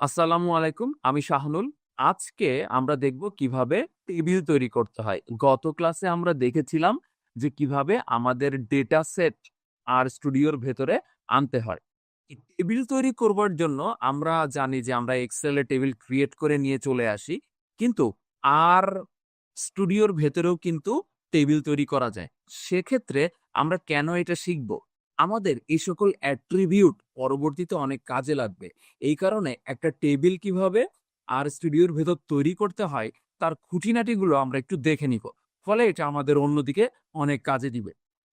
আসসালামু আলাইকুম। আমি শাহনুল। আজকে আমরা দেখব কিভাবে টেবিল তৈরি করতে হয়। গত ক্লাসে আমরা দেখেছিলাম যে কিভাবে আমাদের ডেটা সেট আর স্টুডিওর ভেতরে আনতে হয়। এই টেবিল তৈরি করবার জন্য আমরা জানি যে আমরা এক্সেল এ টেবিল ক্রিয়েট করে নিয়ে চলে আসি। কিন্তু আর স্টুডিওর ভেতরেও কিন্তু টেবিল তৈরি করা যায়। সেক্ষেত্রে আমরা কেন এটা শিখব? আমাদের এই সকল অ্যাট্রিবিউট পরবর্তীতে অনেক কাজে লাগবে। এই কারণে একটা টেবিল কিভাবে আর স্টুডিওর ভেতর তৈরি করতে হয় তার খুঁটিনাটিগুলো আমরা একটু দেখে নিব। ফলে এটা আমাদের অন্যদিকে অনেক কাজে দিবে।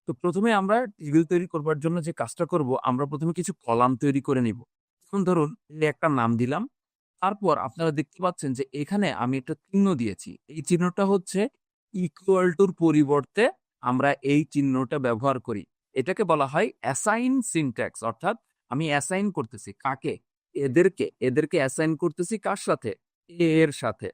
তো ১ম এ আমরা টেবিল তৈরি করবার জন্য যে কাজটা করব, আমরা ১ম এ কিছু কলাম তৈরি করে নিব। যেমন ধরুন এই একটা নাম দিলাম। তারপর আপনারা দেখতে পাচ্ছেন যে এখানে আমি একটা চিহ্ন দিয়েছি। এই চিহ্নটা হচ্ছে ইকুয়াল টুর পরিবর্তে আমরা এই চিহ্নটা ব্যবহার করি। এটাকে বলা হয় অ্যাসাইন সিনট্যাক্স, অর্থাৎ আমি অ্যাসাইন করতেছি কাকে? এদেরকে অ্যাসাইন করতেছি কার সাথে? এর সাথে।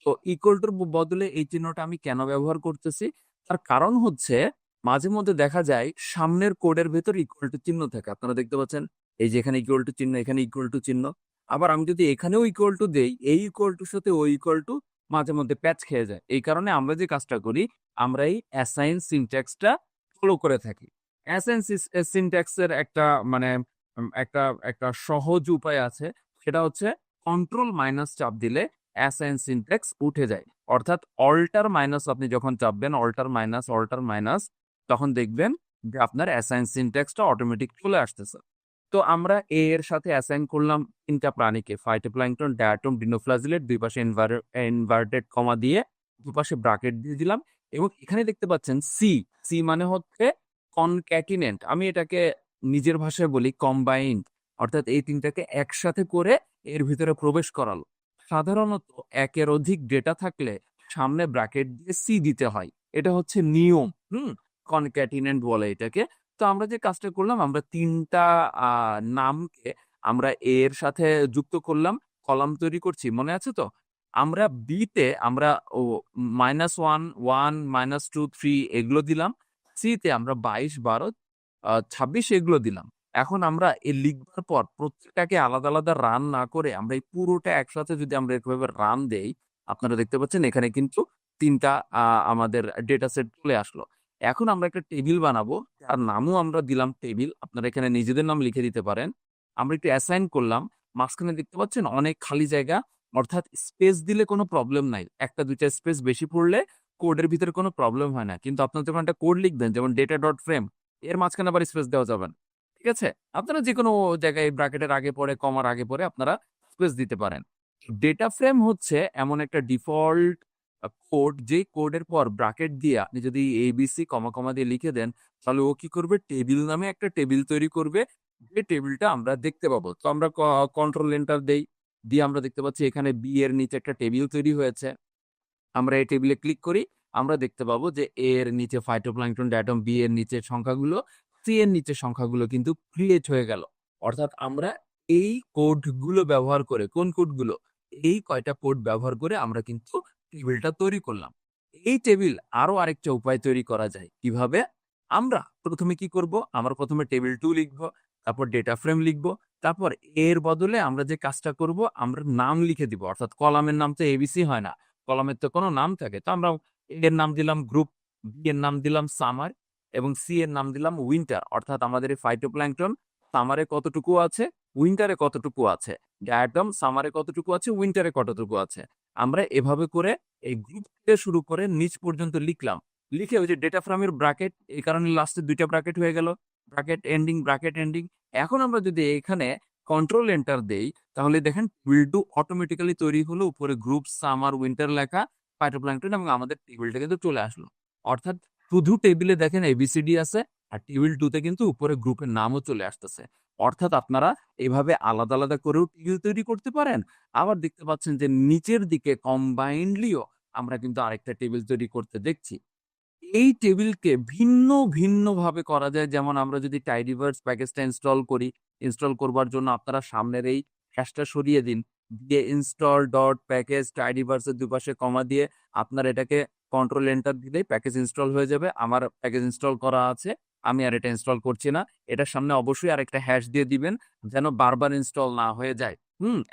তো ইকুয়াল টুর বদলে এই চিহ্নটা আমি কেন ব্যবহার করতেছি? তার কারণ হচ্ছে মাঝে মধ্যে দেখা যায় সামনের কোডের ভেতর ইকুয়াল টু চিহ্ন থাকে। আপনারা দেখতে পাচ্ছেন এই যে এখানে ইকুয়াল টু চিহ্ন, এখানে ইকুয়াল টু চিহ্ন। আবার আমি যদি এখানেও ইকুয়াল টু দেই, এই ইকুয়াল টুর সাথে ওই ইকুয়াল টু মাঝে মধ্যে প্যাচ খেয়ে যায়। এই কারণে আমরা যে কাজটা করি, আমরা এই অ্যাসাইন সিনট্যাক্সটা ফলো করে থাকি। অ্যাসাইন সিনট্যাক্স এর একটা মানে একটা একটা সহজ উপায় আছে। সেটা হচ্ছে কন্ট্রোল মাইনাস চাপ দিলে অ্যাসাইন সিনট্যাক্স উঠে যায়। অর্থাৎ অল্টার মাইনাস আপনি যখন চাপবেন, অল্টার মাইনাস তখন দেখবেন যে আপনার অ্যাসাইন সিনট্যাক্সটা অটোমেটিক চলে আসতেছে। তো আমরা এ এর সাথে অ্যাসাইন করলাম ৩ টা প্রাণীকে, ফাইটোপ্ল্যাঙ্কটন, ডায়াটম, ডিনোফ্লাজিলেট, ২ পাশে ইনভার্টেড কমা দিয়ে দুপাশে ব্রাকেট দিয়ে দিলাম এবং এখানে দেখতে পাচ্ছেন সি মানে হচ্ছে কনক্যাটিনেন্ট। আমি এটাকে নিজের ভাষায় বলি কম্বাইন্ড। অর্থাৎ এই ৩ টাকে একসাথে করে এর ভিতরে প্রবেশ করালো। সাধারণত একের অধিক ডেটা থাকলে সামনে ব্র্যাকেট দিয়ে সি দিতে হয়। এটা হচ্ছে নিয়ম। কনক্যাটিনেন্ট বলে এটাকে। তো আমরা যে কাজটা করলাম, আমরা ৩ টা আ নামকে আমরা এর সাথে যুক্ত করলাম। কলাম তৈরি করছি। মনে আছে তো? আমরা বি তে আমরা ও -1, 1, -2, 3 এগুলো দিলাম। সি তে আমরা ২২, ১২, ২৬ এগুলো দিলাম। এখন আমরা লিখবার পর প্রত্যেকটাকে আলাদা রান না করে আমরা এই পুরোটা একসাথে যদি আমরা এভাবে রান দেই, আপনারা দেখতে পাচ্ছেন এখানে কিন্তু ৩ টা আমাদের ডেটা সেট চলে আসলো। এখন আমরা একটা টেবিল বানাবো। যার নামও আমরা দিলাম টেবিল। আপনারা এখানে নিজেদের নাম লিখে দিতে পারেন। আমরা একটু অ্যাসাইন করলাম। মাঝখানে দেখতে পাচ্ছেন অনেক খালি জায়গা। অর্থাৎ স্পেস দিলে কোনো প্রবলেম নাই। ১ টা ২ টা স্পেস বেশি পড়লে কোডের ভিতরে কোনো প্রবলেম হয় না। কিন্তু আপনারা যখন একটা কোড লিখবেন যেমন ডেটা ডট ফ্রেম, এর মাঝখানে আবার স্পেস দেওয়া যাবে না। ঠিক আছে? আপনারা যেকোনো জায়গায় ব্র্যাকেটের আগে পরে, কমার আগে পরে আপনারা স্পেস দিতে পারেন। ডেটা ফ্রেম হচ্ছে এমন একটা ডিফল্ট কোড, যেই কোডের পর ব্র্যাকেট দিয়ে আপনি যদি এবিসি কমা দিয়ে লিখে দেন, তাহলে ও কি করবে? টেবিল নামে একটা টেবিল তৈরি করবে। যে টেবিলটা আমরা দেখতে পাবো। তো আমরা কন্ট্রোল এন্টার দেই। দিয়ে আমরা দেখতে পাচ্ছি এখানে বি এর নিচে একটা টেবিল তৈরি হয়েছে। আমরা এই টেবিলে ক্লিক করি। আমরা দেখতে পাবো যে A এর নিচে ফাইটোপ্ল্যাঙ্কটন, ডায়াটম, B এর নিচের সংখ্যাগুলো, C এর নিচের সংখ্যাগুলো কিন্তু ক্রিয়েট হয়ে গেল। অর্থাৎ আমরা এই কোডগুলো ব্যবহার করে, কোন কোডগুলো? এই কয়টা কোড ব্যবহার করে আমরা কিন্তু টেবিলটা তৈরি করলাম। এই টেবিল আরো আরেকটা উপায় তৈরি করা যায়। কিভাবে? আমরা ১ম এ কি করব? আমরা ১ম এ টেবিল 2 লিখব, তারপর ডেটা ফ্রেম লিখব, তারপর এর বদলে আমরা যে কাজটা করব, আমরা নাম লিখে দিব। অর্থাৎ কলামের নাম তো এবিসি হয় না। কলামের তো কোনো নাম থাকে। তো আমরা A এর নাম দিলাম গ্রুপ, B এর নাম দিলাম সামার এবং C এর নাম দিলাম উইন্টার। অর্থাৎ আমাদের এই ফাইটোপ্ল্যাঙ্কটন সামারে কতটুকু আছে, উইন্টারে কতটুকু আছে। ডায়াটম সামারে কতটুকু আছে, উইন্টারে কতটুকু আছে। আমরা এভাবে করে এই গ্রুপ থেকে শুরু করে নিচ পর্যন্ত লিখলাম। লিখে ওই যে ডেটা ফ্রেমের ব্র্যাকেট, এই কারণে লাস্টে ২ টা ব্র্যাকেট হয়ে গেল। Bracket ending. এখন আমরা যদি এখানে কন্ট্রোল এন্টার দেই, তাহলে দেখেন টেবিল 2 অটোমেটিক্যালি তৈরি হলো। উপরে গ্রুপ, সামার, উইন্টার লেখা, ফাইটোপ্ল্যাঙ্কটন এবং আমাদের টেবিলটা কিন্তু চলে আসলো। অর্থাৎ শুধু টেবিলে দেখেন এবিসিডি আছে আর টেবিল 2 তে কিন্তু উপরে গ্রুপের নামও চলে আসতেছে। অর্থাৎ আপনারা এভাবে আলাদা করেও টেবিল তৈরি করতে পারেন। আবার দেখতে পাচ্ছেন যে নিচের দিকে কম্বাইন্ডলিও আমরা কিন্তু আরেকটা টেবিল তৈরি করতে দেখছি। এই টেবিলকে ভিন্ন ভাবে করা যায়। যেমন আমরা যদি টাইডিভার্স প্যাকেজটা ইনস্টল করি, ইনস্টল করবার জন্য আপনারা সামনের এই হ্যাশটা সরিয়ে দিন। দিয়ে ইনস্টল ডট প্যাকেজ টাইডিভার্স এর দুপাশে কমা দিয়ে আপনার এটাকে কন্ট্রোল এন্টার দিলেই প্যাকেজ ইনস্টল হয়ে যাবে। আমার প্যাকেজ ইনস্টল করা আছে। আমি আর এটা ইনস্টল করছি না। এটার সামনে অবশ্যই আরেকটা হ্যাশ দিয়ে দিবেন যেন বারবার ইনস্টল না হয়ে যায়।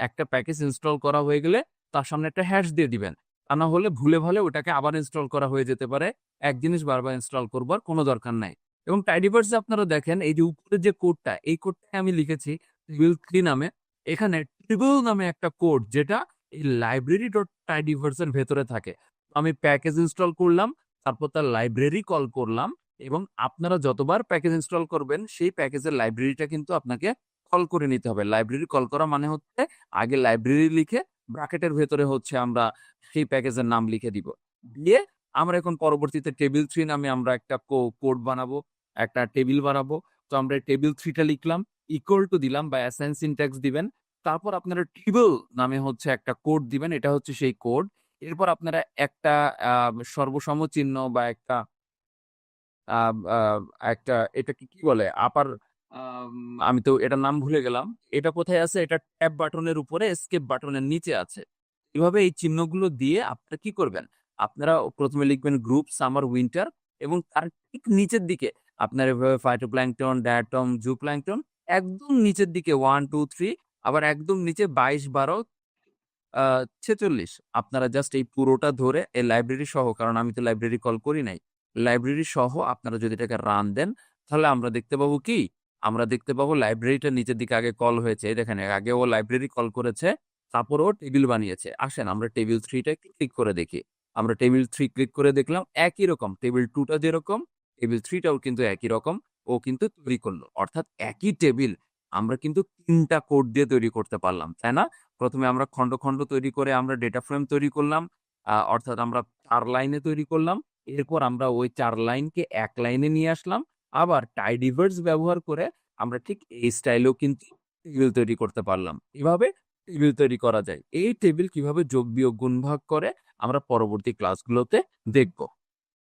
একটা প্যাকেজ ইনস্টল করা হয়ে গেলে তার সামনে একটা হ্যাশ দিয়ে দিবেন। তা না হলে ভুলে ভালে ওটাকে আবার ইনস্টল করা হয়ে যেতে পারে। এক জিনিস বারবার ইনস্টল করবার কোনো দরকার নাই। এবং টাইডিভার্স এ আপনারা দেখেন এই যে উপরের যে কোডটা, এই কোডটাকে আমি লিখেছি টেবিল 3 নামে। এখানে ট্রিবল নামে একটা কোড যেটা এই লাইব্রেরি ডট টাইডিভার্স এর ভেতরে থাকে। তো আমি প্যাকেজ ইনস্টল করলাম, তারপর তার লাইব্রেরি কল করলাম এবং আপনারা যতবার প্যাকেজ ইনস্টল করবেন সেই প্যাকেজের লাইব্রেরিটা কিন্তু আপনাকে কল করে নিতে হবে। লাইব্রেরি কল করা মানে হচ্ছে আগে লাইব্রেরি লিখে ব্র্যাকেটের ভেতরে হচ্ছে আমরা সেই প্যাকেজের নাম লিখে দিব। দিয়ে আমরা এখন পরবর্তীতে টেবিল 3 নামে আমরা একটা কোড বানাবো, একটা টেবিল বানাবো। তো আমরা টেবিল 3 টা লিখলাম, ইকুয়াল টু দিলাম বা অ্যাসাইন সিনট্যাক্স দিবেন। তারপর আপনারা টেবল নামে হচ্ছে একটা কোড দিবেন। এটা হচ্ছে সেই কোড। এরপর আপনারা একটা আ সর্বসম চিহ্ন বা একটা আ আ একটা এটাকে কি বলে? আম আমি তো এটার নাম ভুলে গেলাম। এটা কোথায় আছে? এটা ট্যাব বাটনের উপরে এসকেপ বাটনের নিচে আছে। এভাবে এই চিহ্নগুলো দিয়ে আপনারা কি করবেন? আপনারা ১ম এ লিখবেন গ্রুপ সামার উইন্টার এবং তার ঠিক নিচের দিকে আপনার এভাবে ফাইটোপ্ল্যাঙ্কটন, ডায়াটম, জুপ্ল্যাঙ্কটন একদম নিচের দিকে ১, ২, ৩ আবার একদম নিচে ২২, ১২ আ ৪৬ আপনারা জাস্ট এই পুরোটা ধরে এই লাইব্রেরি সহ, কারণ আমি তো লাইব্রেরি কল করি নাই। লাইব্রেরি সহ আপনারা যদি এটাকে রান দেন, তাহলে আমরা দেখতে পাবো কি? আমরা দেখতে পাবো লাইব্রেরিটা নিচের দিকে আগে কল হয়েছে। এই দেখেন আগে ও লাইব্রেরি কল করেছে, তারপর ও টেবিল বানিয়েছে। আসেন আমরা টেবিল 3 টা ক্লিক করে দেখি। আমরা টেবিল 3 ক্লিক করে দেখলাম একই রকম। টেবিল 2 টা যেরকম, টেবিল 3 টাও কিন্তু একই রকম। ও কিন্তু তৈরি করল। অর্থাৎ একই টেবিল আমরা কিন্তু ৩ টা কোড দিয়ে তৈরি করতে পারলাম। তাই না? ১ম এ আমরা খন্ড, খন্ড তৈরি করে আমরা ডেটা ফ্রেম তৈরি করলাম। অর্থাৎ আমরা ৪ লাইনে তৈরি করলাম। এরপর আমরা ওই ৪ লাইনকে ১ লাইনে নিয়ে আসলাম। আবার টাইডিভার্স ব্যবহার করে আমরা ঠিক এই স্টাইলেও কিন্তু টেবিল তৈরি করতে পারলাম। এভাবে টেবিল তৈরি করা যায়। এই টেবিল কিভাবে যোগ, বিয়োগ, গুণ, ভাগ করে আমরা পরবর্তী ক্লাসগুলোতে দেখব।